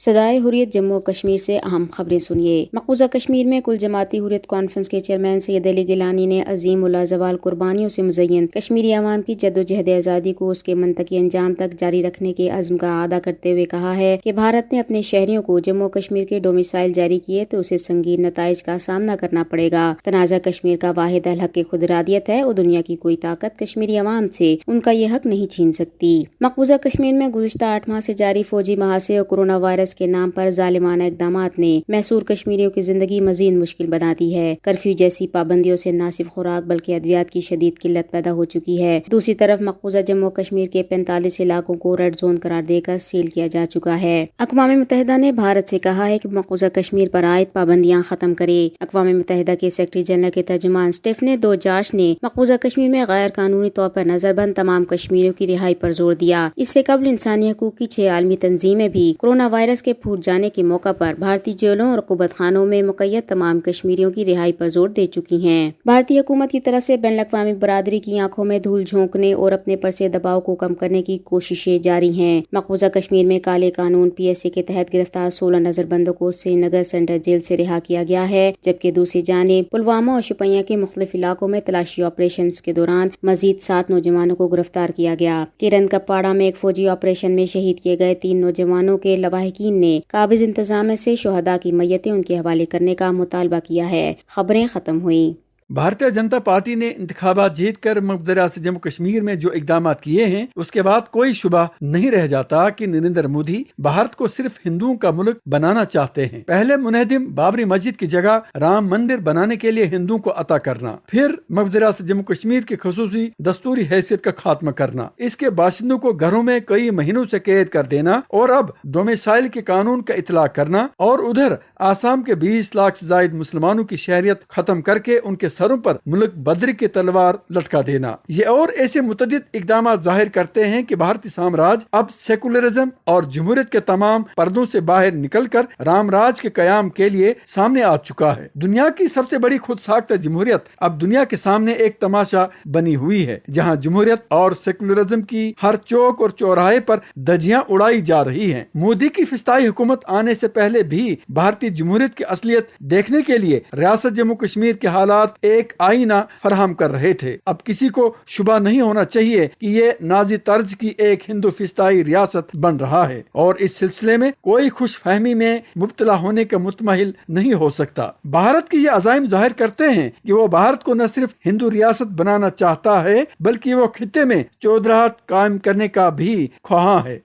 सदाए हुर्रियत जम्मू और कश्मीर से अहम खबरें सुनिए। मकबूजा कश्मीर में कुल जमाती हुर्रियत कॉन्फ्रेंस के चेयरमैन सैयद अली गिलानी ने अजीम उल ज़वाल कुर्बानियों से मुज़य्यन कश्मीरी अवाम की जद्दोजहद आज़ादी को उसके मंतकी अंजाम तक जारी रखने के अज़्म का अदा करते हुए कहा है कि भारत ने अपने शहरियों को जम्मू और कश्मीर के डोमिसाइल जारी किए तो उसे संगीन नताइज का सामना करना पड़ेगा। तनाज़ा कश्मीर का वाहिद अल हक खुदरादियत है और दुनिया की कोई ताकत कश्मीरी अवाम से उनका ये हक नहीं छीन सकती। मकबूजा कश्मीर में गुज़िश्ता 8 माह से जारी फौजी महासे और कोरोना वायरस के नाम पर जालिमाना इक़दामात ने मैसूर कश्मीरियों की जिंदगी मजीद मुश्किल बना दी है। कर्फ्यू जैसी पाबंदियों से न सिर्फ खुराक बल्कि अद्वियात की शदीद किल्लत पैदा हो चुकी है। दूसरी तरफ मकबूजा जम्मू कश्मीर के 45 इलाकों को रेड जोन करार देकर सील किया जा चुका है। अक़वाम मुत्तहिदा ने भारत से कहा है कि मकबूजा कश्मीर पर आयद पाबंदियां खत्म करे। अक़वाम मुत्तहिदा के सेक्रेटरी जनरल के तर्जुमान स्टीफन दुजारिच ने मकबूजा कश्मीर में गैर कानूनी तौर पर नजरबंद तमाम कश्मीरियों की रिहाई पर जोर दिया। इससे कबल इंसानी हकूक की 6 आलमी तंजीमें भी कोरोना वायरस के फूट जाने के मौका पर भारतीय जेलों और कुबत खानों में मुक़य्यद तमाम कश्मीरियों की रिहाई पर जोर दे चुकी हैं। भारतीय हुकूमत की तरफ से बैनुल-अक़वामी बरादरी की आंखों में धूल झोंकने और अपने पर से दबाव को कम करने की कोशिशें जारी हैं। मकबूजा कश्मीर में काले कानून PSA के तहत गिरफ्तार 16 नजरबंदों को श्रीनगर सेंट्रल जेल से रिहा किया गया है, जबकि दूसरी जानिब पुलवामा और शुपियां के मुख्तलिफ इलाकों में तलाशी ऑपरेशन के दौरान मजीद 7 नौजवानों को गिरफ्तार किया गया। किरन कपाड़ा में एक फौजी ऑपरेशन में शहीद किए गए 3 नौजवानों के लवाहिकीन ने काबिज इंतजाम से शोहदा की मैयतें उनके हवाले करने का मुतालबा किया है। खबरें खत्म हुई। भारतीय जनता पार्टी ने इंतखाबात जीत कर मकबूजा जम्मू कश्मीर में जो इकदाम किए हैं उसके बाद कोई शुबा नहीं रह जाता कि नरेंद्र मोदी भारत को सिर्फ हिंदुओं का मुल्क बनाना चाहते हैं। पहले मुनहदिम बाबरी मस्जिद की जगह राम मंदिर बनाने के लिए हिंदुओं को अता करना, फिर मकबूजा जम्मू कश्मीर की खसूसी दस्तूरी हैसियत का खात्मा करना, इसके बाशिंदों को घरों में कई महीनों से कैद कर देना और अब डोमिसाइल के कानून का इतलाक करना, और उधर आसाम के 20 लाख से ज्यादा मुसलमानों की शहरियत खत्म करके उनके सरों पर मुल्क बदरी की तलवार लटका देना। ये और ऐसे मुतअद्दिद इक़दाम जाहिर करते हैं कि भारतीय साम्राज्य अब सेकुलरिज्म और जमहूरियत के तमाम पर्दों से बाहर निकलकर रामराज के कयाम के लिए सामने आ चुका है। दुनिया की सबसे बड़ी खुद साख्ता जमहूरियत अब दुनिया के सामने एक तमाशा बनी हुई है, जहां जमहूरियत और सेकुलरिज्म की हर चौक और चौराहे पर धज्जियां उड़ाई जा रही हैं। मोदी की फिस्ताई हुकूमत आने से पहले भी भारतीय जमहूरियत की असलियत देखने के लिए रियासत जम्मू कश्मीर के हालात एक आईना फराहम कर रहे थे। अब किसी को शुबा नहीं होना चाहिए कि ये नाजी तर्ज की एक हिंदू फिस्ताई रियासत बन रहा है, और इस सिलसिले में कोई खुश फहमी में मुब्तला होने का मुतमहिल नहीं हो सकता। भारत के ये अज़ाइम जाहिर करते हैं कि वो भारत को न सिर्फ हिंदू रियासत बनाना चाहता है बल्कि वो खित्ते में चौधराहट कायम करने का भी ख्वाहां है।